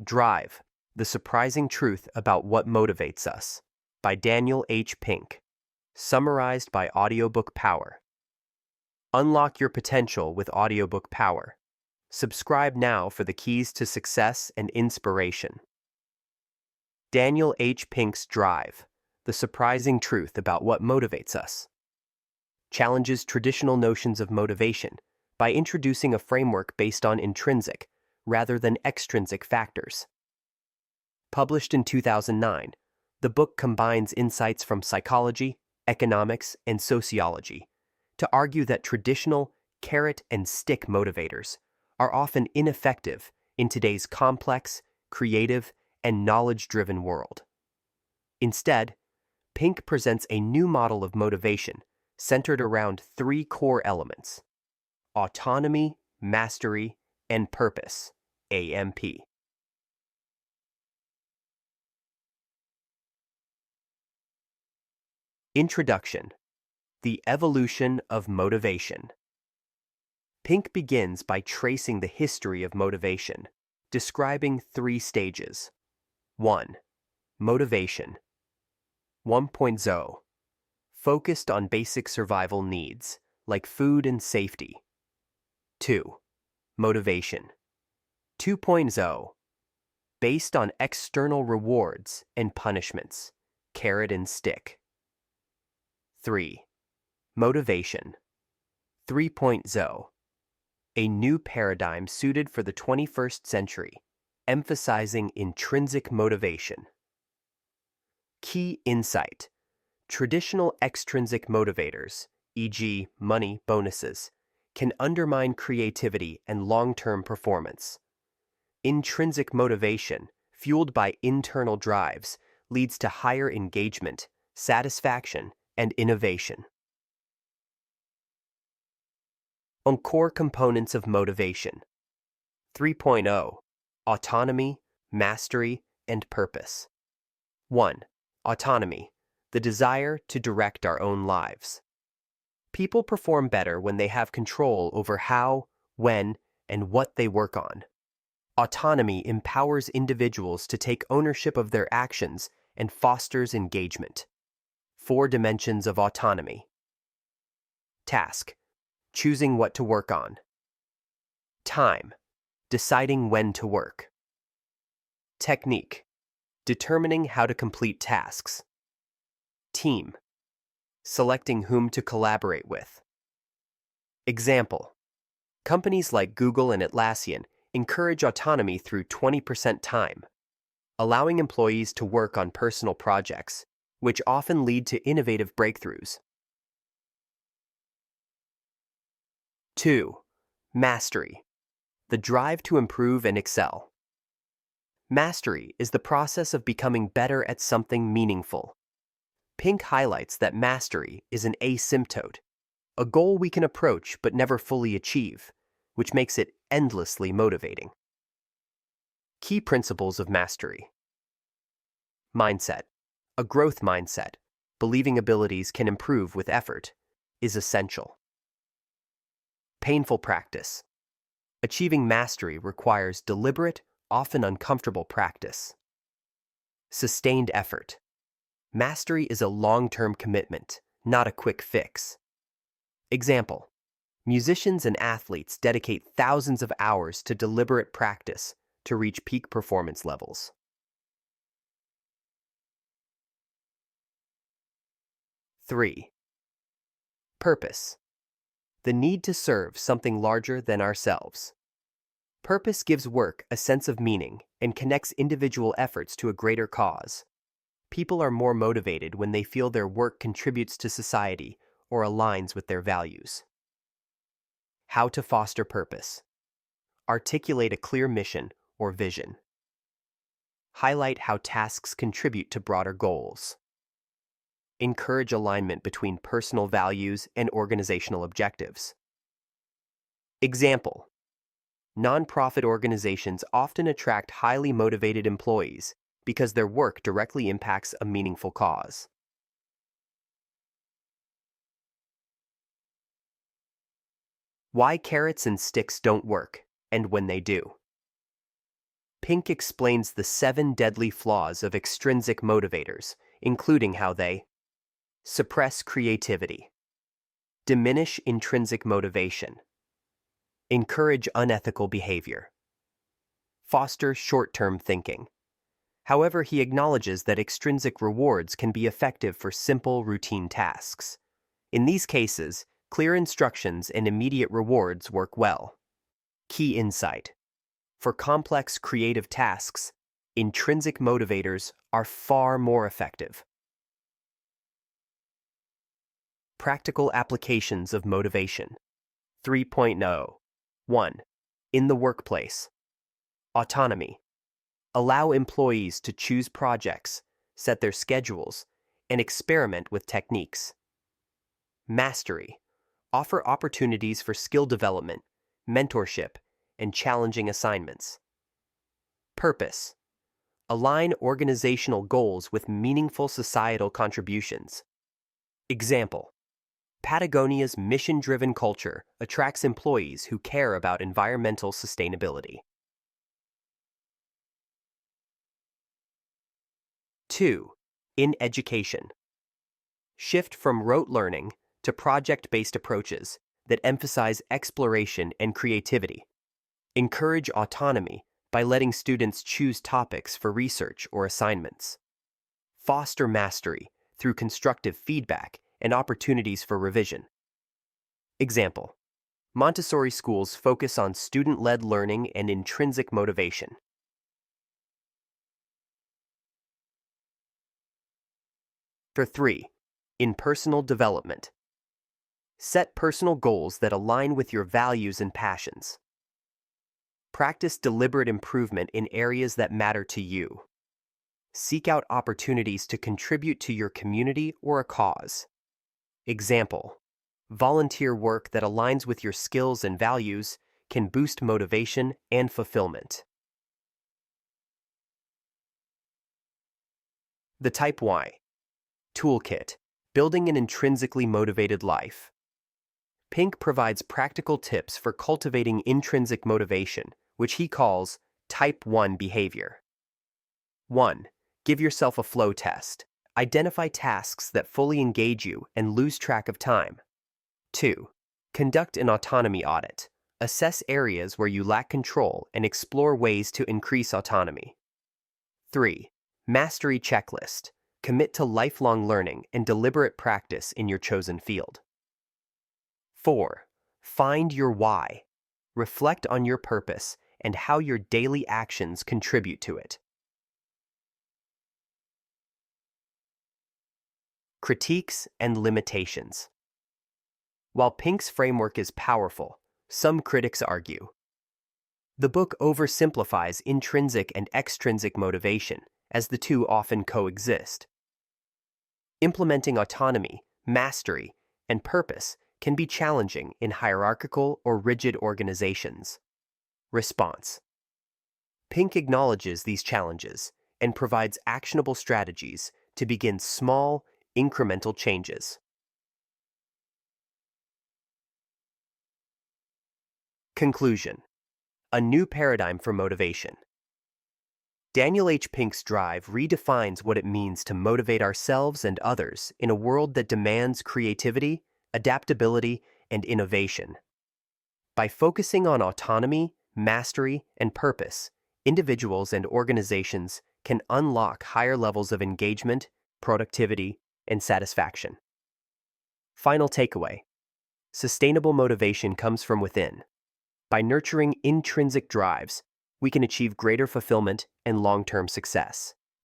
Drive, The Surprising Truth About What Motivates Us, by Daniel H. Pink. Summarized by Audiobook Power. Unlock your potential with Audiobook Power. Subscribe now for the keys to success and inspiration. Daniel H. Pink's Drive, The Surprising Truth About What Motivates Us, challenges traditional notions of motivation by introducing a framework based on intrinsic, rather than extrinsic factors. Published in 2009, the book combines insights from psychology, economics, and sociology to argue that traditional carrot and stick motivators are often ineffective in today's complex, creative, and knowledge-driven world. Instead, Pink presents a new model of motivation centered around three core elements: autonomy, mastery, and purpose, AMP. Introduction: The Evolution of Motivation. Pink begins by tracing the history of motivation, describing three stages. 1. Motivation 1.0. Focused on basic survival needs, like food and safety. 2. Motivation 2.0. Based on external rewards and punishments, carrot and stick. 3. Motivation 3.0. A new paradigm suited for the 21st century, emphasizing intrinsic motivation. Key insight: traditional extrinsic motivators, e.g., money, bonuses, can undermine creativity and long-term performance. Intrinsic motivation, fueled by internal drives, leads to higher engagement, satisfaction, and innovation. On core components of motivation. 3.0. Autonomy, mastery, and purpose. 1. Autonomy, the desire to direct our own lives. People perform better when they have control over how, when, and what they work on. Autonomy empowers individuals to take ownership of their actions and fosters engagement. 4 dimensions of autonomy. Task: choosing what to work on. Time: deciding when to work. Technique: determining how to complete tasks. Team: selecting whom to collaborate with. Example: companies like Google and Atlassian encourage autonomy through 20% time, allowing employees to work on personal projects, which often lead to innovative breakthroughs. 2. Mastery, the drive to improve and excel. Mastery is the process of becoming better at something meaningful. Pink highlights that mastery is an asymptote, a goal we can approach but never fully achieve, which makes it endlessly motivating. Key principles of mastery. Mindset: a growth mindset, believing abilities can improve with effort, is essential. Painful practice. Achieving mastery requires deliberate, often uncomfortable practice. Sustained effort. Mastery is a long-term commitment, not a quick fix. Example: musicians and athletes dedicate thousands of hours to deliberate practice to reach peak performance levels. 3. Purpose, the need to serve something larger than ourselves. Purpose gives work a sense of meaning and connects individual efforts to a greater cause. People are more motivated when they feel their work contributes to society or aligns with their values. How to foster purpose. Articulate a clear mission or vision. Highlight how tasks contribute to broader goals. Encourage alignment between personal values and organizational objectives. Example: nonprofit organizations often attract highly motivated employees because their work directly impacts a meaningful cause. Why carrots and sticks don't work, and when they do. Pink explains the 7 deadly flaws of extrinsic motivators, including how they suppress creativity, diminish intrinsic motivation, encourage unethical behavior, foster short-term thinking. However, he acknowledges that extrinsic rewards can be effective for simple, routine tasks. In these cases, clear instructions and immediate rewards work well. Key insight: for complex creative tasks, intrinsic motivators are far more effective. Practical applications of motivation. 3.0. 1. In the workplace. Autonomy. Allow employees to choose projects, set their schedules, and experiment with techniques. Mastery. Offer opportunities for skill development, mentorship, and challenging assignments. Purpose. Align organizational goals with meaningful societal contributions. Example: Patagonia's mission-driven culture attracts employees who care about environmental sustainability. 2. In education. Shift from rote learning to project-based approaches that emphasize exploration and creativity. Encourage autonomy by letting students choose topics for research or assignments. Foster mastery through constructive feedback and opportunities for revision. Example: Montessori schools focus on student-led learning and intrinsic motivation. For 3. In personal development. Set personal goals that align with your values and passions. Practice deliberate improvement in areas that matter to you. Seek out opportunities to contribute to your community or a cause. Example: volunteer work that aligns with your skills and values can boost motivation and fulfillment. The Type Y Toolkit: Building an Intrinsically Motivated Life. Pink provides practical tips for cultivating intrinsic motivation, which he calls Type 1 behavior. 1. Give yourself a flow test. Identify tasks that fully engage you and lose track of time. 2. Conduct an autonomy audit. Assess areas where you lack control and explore ways to increase autonomy. 3. Mastery checklist. Commit to lifelong learning and deliberate practice in your chosen field. 4. Find your why. Reflect on your purpose and how your daily actions contribute to it. Critiques and limitations. While Pink's framework is powerful, some critics argue the book oversimplifies intrinsic and extrinsic motivation, as the two often coexist. Implementing autonomy, mastery, and purpose can be challenging in hierarchical or rigid organizations. Response: Pink acknowledges these challenges and provides actionable strategies to begin small, incremental changes. Conclusion: a new paradigm for motivation. Daniel H. Pink's drive redefines what it means to motivate ourselves and others in a world that demands creativity, adaptability, and innovation. By focusing on autonomy, mastery, and purpose, individuals and organizations can unlock higher levels of engagement, productivity, and satisfaction. Final takeaway: sustainable motivation comes from within. By nurturing intrinsic drives, we can achieve greater fulfillment and long-term success.